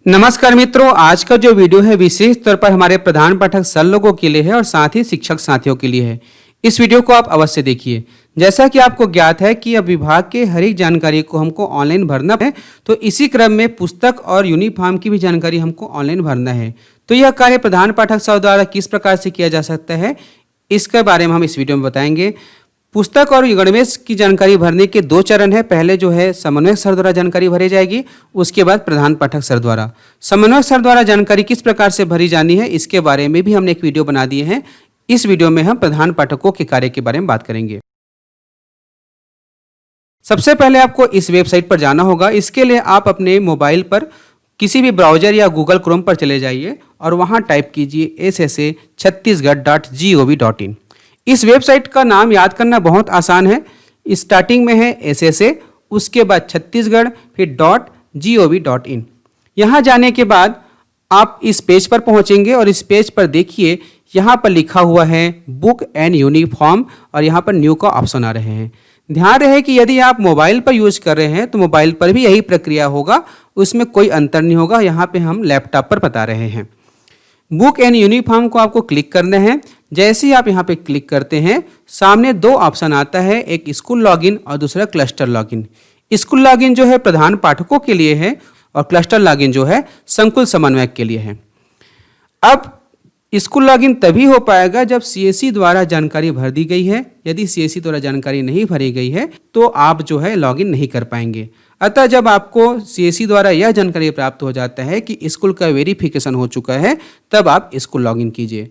नमस्कार मित्रों, आज का जो वीडियो है विशेष तौर पर हमारे प्रधान पाठक सर लोगों के लिए है और साथ ही शिक्षक साथियों के लिए है। इस वीडियो को आप अवश्य देखिए। जैसा कि आपको ज्ञात है कि अब विभाग के हर एक जानकारी को हमको ऑनलाइन भरना है, तो इसी क्रम में पुस्तक और यूनिफॉर्म की भी जानकारी हमको ऑनलाइन भरना है। तो यह कार्य प्रधान पाठक सर द्वारा किस प्रकार से किया जा सकता है, इसके बारे में हम इस वीडियो में बताएंगे। पुस्तक और गणवेश की जानकारी भरने के दो चरण है। पहले जो है समन्वयक सर द्वारा जानकारी भरी जाएगी, उसके बाद प्रधान पाठक सर द्वारा। समन्वयक सर द्वारा जानकारी किस प्रकार से भरी जानी है, इसके बारे में भी हमने एक वीडियो बना दिए हैं। इस वीडियो में हम प्रधान पाठकों के कार्य के बारे में बात करेंगे। सबसे पहले आपको इस वेबसाइट पर जाना होगा। इसके लिए आप अपने मोबाइल पर किसी भी ब्राउजर या गूगल क्रोम पर चले जाइए और वहां टाइप कीजिए ssa.chhattisgarh.gov.in। इस वेबसाइट का नाम याद करना बहुत आसान है। स्टार्टिंग में है SSA, उसके बाद छत्तीसगढ़, फिर .gov.in। यहाँ जाने के बाद आप इस पेज पर पहुँचेंगे और इस पेज पर देखिए, यहाँ पर लिखा हुआ है बुक एंड यूनिफॉर्म और यहाँ पर न्यू का ऑप्शन आ रहे हैं। ध्यान रहे कि यदि आप मोबाइल पर यूज कर रहे हैं तो मोबाइल पर भी यही प्रक्रिया होगा, उसमें कोई अंतर नहीं होगा। यहाँ पे हम लैपटॉप पर बता रहे हैं। बुक एंड यूनिफॉर्म को आपको क्लिक करना है। जैसे ही आप यहाँ पे क्लिक करते हैं, सामने दो ऑप्शन आता है, एक स्कूल लॉगिन और दूसरा क्लस्टर लॉगिन। स्कूल लॉगिन जो है प्रधान पाठकों के लिए है और क्लस्टर लॉगिन जो है संकुल समन्वयक के लिए है। अब स्कूल लॉगिन तभी हो पाएगा जब CSE द्वारा जानकारी भर दी गई है। यदि CSE द्वारा जानकारी नहीं भरी गई है तो आप जो है लॉगिन नहीं कर पाएंगे। अतः जब आपको CSE द्वारा यह जानकारी प्राप्त हो जाता है कि स्कूल का वेरिफिकेशन हो चुका है, तब आप स्कूल लॉगिन कीजिए।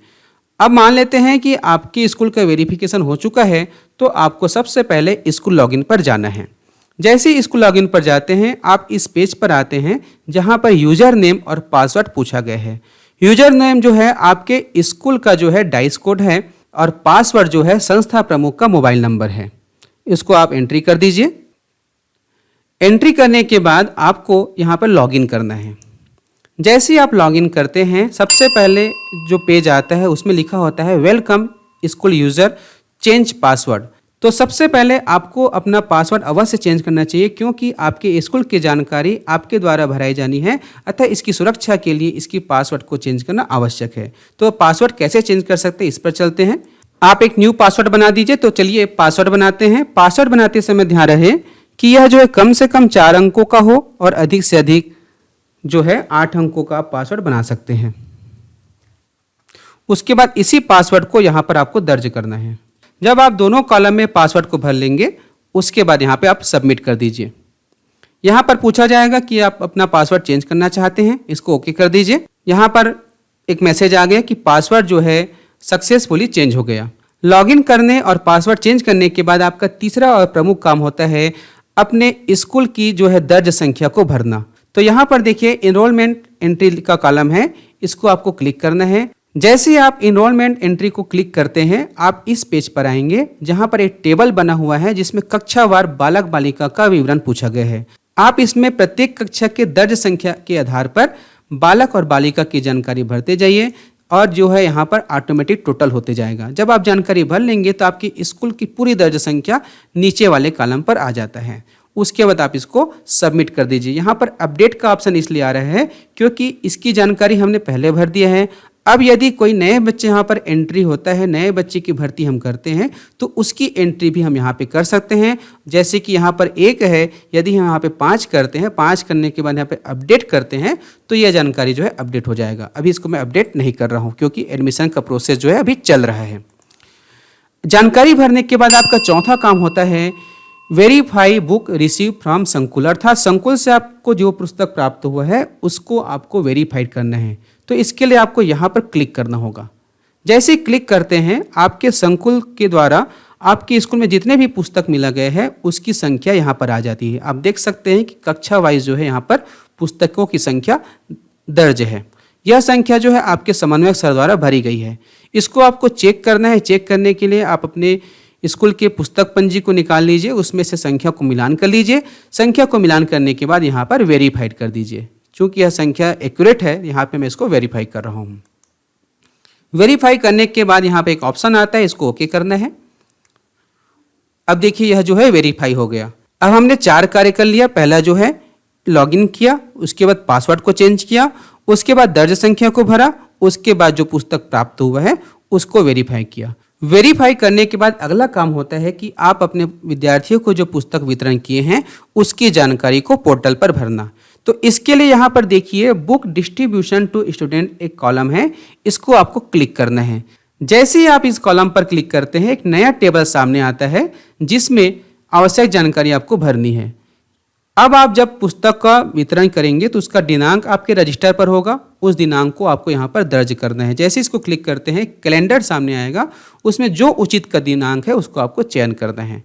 अब मान लेते हैं कि आपके स्कूल का वेरिफिकेशन हो चुका है, तो आपको सबसे पहले स्कूल लॉगिन पर जाना है। जैसे ही स्कूल लॉगिन पर जाते हैं, आप इस पेज पर आते हैं जहां पर यूजर नेम और पासवर्ड पूछा गया है। यूजर नेम जो है आपके स्कूल का जो है डाइस कोड है और पासवर्ड जो है संस्था प्रमुख का मोबाइल नंबर है। इसको आप एंट्री कर दीजिए। एंट्री करने के बाद आपको यहाँ पर लॉगिन करना है। जैसे ही आप लॉगिन करते हैं, सबसे पहले जो पेज आता है उसमें लिखा होता है welcome school user change password. तो सबसे पहले आपको अपना पासवर्ड अवश्य चेंज करना चाहिए, क्योंकि आपके स्कूल की जानकारी आपके द्वारा भराई जानी है। अतः इसकी सुरक्षा के लिए इसकी पासवर्ड को चेंज करना आवश्यक है। तो पासवर्ड कैसे चेंज कर सकते हैं, इस पर चलते हैं। आप एक न्यू पासवर्ड बना दीजिए। तो चलिए पासवर्ड बनाते हैं। पासवर्ड बनाते समय ध्यान रहे कि यह जो है कम से कम 4 अंकों का हो और अधिक से अधिक जो है 8 अंकों का आप पासवर्ड बना सकते हैं। उसके बाद इसी पासवर्ड को यहाँ पर आपको दर्ज करना है। जब आप दोनों कॉलम में पासवर्ड को भर लेंगे, उसके बाद यहाँ पे आप सबमिट कर दीजिए। यहाँ पर पूछा जाएगा कि आप अपना पासवर्ड चेंज करना चाहते हैं, इसको ओके कर दीजिए। यहाँ पर एक मैसेज आ गया कि पासवर्ड जो है सक्सेसफुली चेंज हो गया। लॉगिन करने और पासवर्ड चेंज करने के बाद आपका तीसरा और प्रमुख काम होता है अपने स्कूल की जो है दर्ज संख्या को भरना। तो यहाँ पर देखिए इनरोलमेंट एंट्री का कॉलम है, इसको आपको क्लिक करना है। जैसे ही आप इनरोलमेंट एंट्री को क्लिक करते हैं, आप इस पेज पर आएंगे जहाँ पर एक टेबल बना हुआ है जिसमें कक्षावार बालक बालिका का विवरण पूछा गया है। आप इसमें प्रत्येक कक्षा के दर्ज संख्या के आधार पर बालक और बालिका की जानकारी भरते जाइए और जो है यहाँ पर ऑटोमेटिक टोटल होते जाएगा। जब आप जानकारी भर लेंगे तो आपकी स्कूल की पूरी दर्ज संख्या नीचे वाले कॉलम पर आ जाता है। उसके बाद आप इसको सबमिट कर दीजिए। यहाँ पर अपडेट का ऑप्शन इसलिए आ रहा है क्योंकि इसकी जानकारी हमने पहले भर दिया है। अब यदि कोई नए बच्चे यहाँ पर एंट्री होता है, नए बच्चे की भर्ती हम करते हैं, तो उसकी एंट्री भी हम यहाँ पे कर सकते हैं। जैसे कि यहाँ पर 1 है, यदि हम यहाँ पे 5 करते हैं, 5 करने के बाद यहाँ पे अपडेट करते हैं, तो यह जानकारी जो है अपडेट हो जाएगा। अभी इसको मैं अपडेट नहीं कर रहा हूँ क्योंकि एडमिशन का प्रोसेस जो है अभी चल रहा है। जानकारी भरने के बाद आपका चौथा काम होता है वेरीफाई बुक रिसीव फ्रॉम संकुल, अर्थात संकुल से आपको जो पुस्तक प्राप्त हुआ है उसको आपको वेरीफाइड करना है। तो इसके लिए आपको यहाँ पर क्लिक करना होगा। जैसे ही क्लिक करते हैं, आपके संकुल के द्वारा आपके स्कूल में जितने भी पुस्तक मिला गया है उसकी संख्या यहाँ पर आ जाती है। आप देख सकते हैं कि कक्षा वाइज जो है यहाँ पर पुस्तकों की संख्या दर्ज है। यह संख्या जो है आपके समन्वयक सर द्वारा भरी गई है। इसको आपको चेक करना है। चेक करने के लिए आप अपने स्कूल के पुस्तक पंजी को निकाल लीजिए, उसमें से संख्या को मिलान कर लीजिए। संख्या को मिलान करने के बाद यहाँ पर वेरीफाइड कर दीजिए। चूंकि यह संख्या एक्यूरेट है, यहाँ पे मैं इसको वेरीफाई कर रहा हूँ। वेरीफाई करने के बाद यहाँ पे एक ऑप्शन आता है, इसको ओके करना है। अब देखिए यह जो है वेरीफाई हो गया। अब हमने 4 कार्य कर लिया। पहला जो है लॉगिन किया, उसके बाद पासवर्ड को चेंज किया, उसके बाद दर्ज संख्या को भरा, उसके बाद जो पुस्तक प्राप्त हुआ है उसको वेरीफाई किया। वेरीफाई करने के बाद अगला काम होता है कि आप अपने विद्यार्थियों को जो पुस्तक वितरण किए हैं उसकी जानकारी को पोर्टल पर भरना। तो इसके लिए यहाँ पर देखिए बुक डिस्ट्रीब्यूशन टू स्टूडेंट एक कॉलम है, इसको आपको क्लिक करना है। जैसे ही आप इस कॉलम पर क्लिक करते हैं एक नया टेबल सामने आता है जिसमें आवश्यक जानकारी आपको भरनी है। अब आप जब पुस्तक का वितरण करेंगे तो उसका दिनांक आपके रजिस्टर पर होगा, उस दिनांक को आपको यहाँ पर दर्ज करना है। जैसे इसको क्लिक करते हैं कैलेंडर सामने आएगा, उसमें जो उचित का दिनांक है उसको आपको चयन करना है।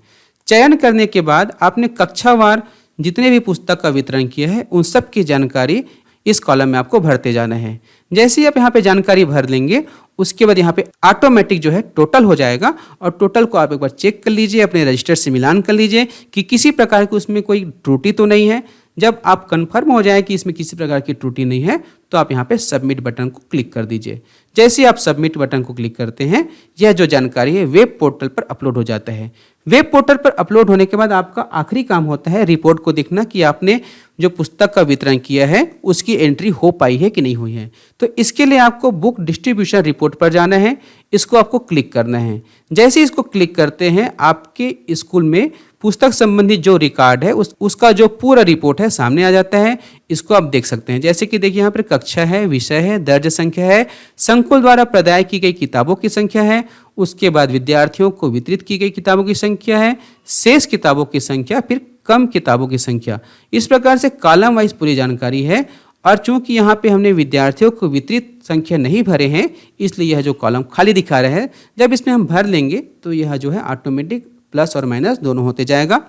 चयन करने के बाद आपने कक्षावार जितने भी पुस्तक का वितरण किया है उन सब की जानकारी इस कॉलम में आपको भरते जाना है। जैसे ही आप यहाँ पे जानकारी भर लेंगे उसके बाद यहाँ पे ऑटोमेटिक जो है टोटल हो जाएगा, और टोटल को आप एक बार चेक कर लीजिए, अपने रजिस्टर से मिलान कर लीजिए कि किसी प्रकार की उसमें कोई त्रुटि तो नहीं है। जब आप कंफर्म हो जाए कि इसमें किसी प्रकार की त्रुटि नहीं है तो आप यहाँ पे सबमिट बटन को क्लिक कर दीजिए। जैसे ही आप सबमिट बटन को क्लिक करते हैं यह जो जानकारी है वेब पोर्टल पर अपलोड हो जाता है। वेब पोर्टल पर अपलोड होने के बाद आपका आखिरी काम होता है रिपोर्ट को देखना कि आपने जो पुस्तक का वितरण किया है उसकी एंट्री हो पाई है कि नहीं हुई है। तो इसके लिए आपको बुक डिस्ट्रीब्यूशन रिपोर्ट पर जाना है, इसको आपको क्लिक करना है। जैसे इसको क्लिक करते हैं आपके स्कूल में पुस्तक संबंधित जो रिकॉर्ड है उसका जो पूरा रिपोर्ट है सामने आ जाता है। इसको आप देख सकते हैं, जैसे कि देखिए यहाँ पर कक्षा है, विषय है, दर्ज संख्या है, संकुल द्वारा प्रदाय की गई किताबों की संख्या है, उसके बाद विद्यार्थियों को वितरित की गई किताबों की संख्या है, शेष किताबों की संख्या, फिर कम किताबों की संख्या। इस प्रकार से कॉलम वाइज पूरी जानकारी है। और चूंकि यहाँ पे हमने विद्यार्थियों को वितरित संख्या नहीं भरे हैं इसलिए यह जो कॉलम खाली दिखा रहा है, जब इसमें हम भर लेंगे तो यह जो है ऑटोमेटिक प्लस और माइनस दोनों होते जाएगा।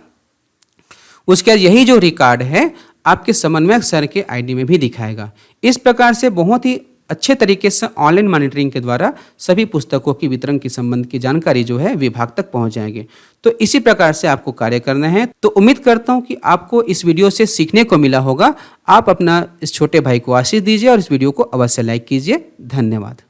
उसके बाद यही जो रिकॉर्ड है आपके समन्वयक सर के आईडी में भी दिखाएगा। इस प्रकार से बहुत ही अच्छे तरीके से ऑनलाइन मॉनिटरिंग के द्वारा सभी पुस्तकों की वितरण के संबंध की जानकारी जो है विभाग तक पहुंच जाएंगे। तो इसी प्रकार से आपको कार्य करना है। तो उम्मीद करता हूं कि आपको इस वीडियो से सीखने को मिला होगा। आप अपना इस छोटे भाई को आशीष दीजिए और इस वीडियो को अवश्य लाइक कीजिए। धन्यवाद।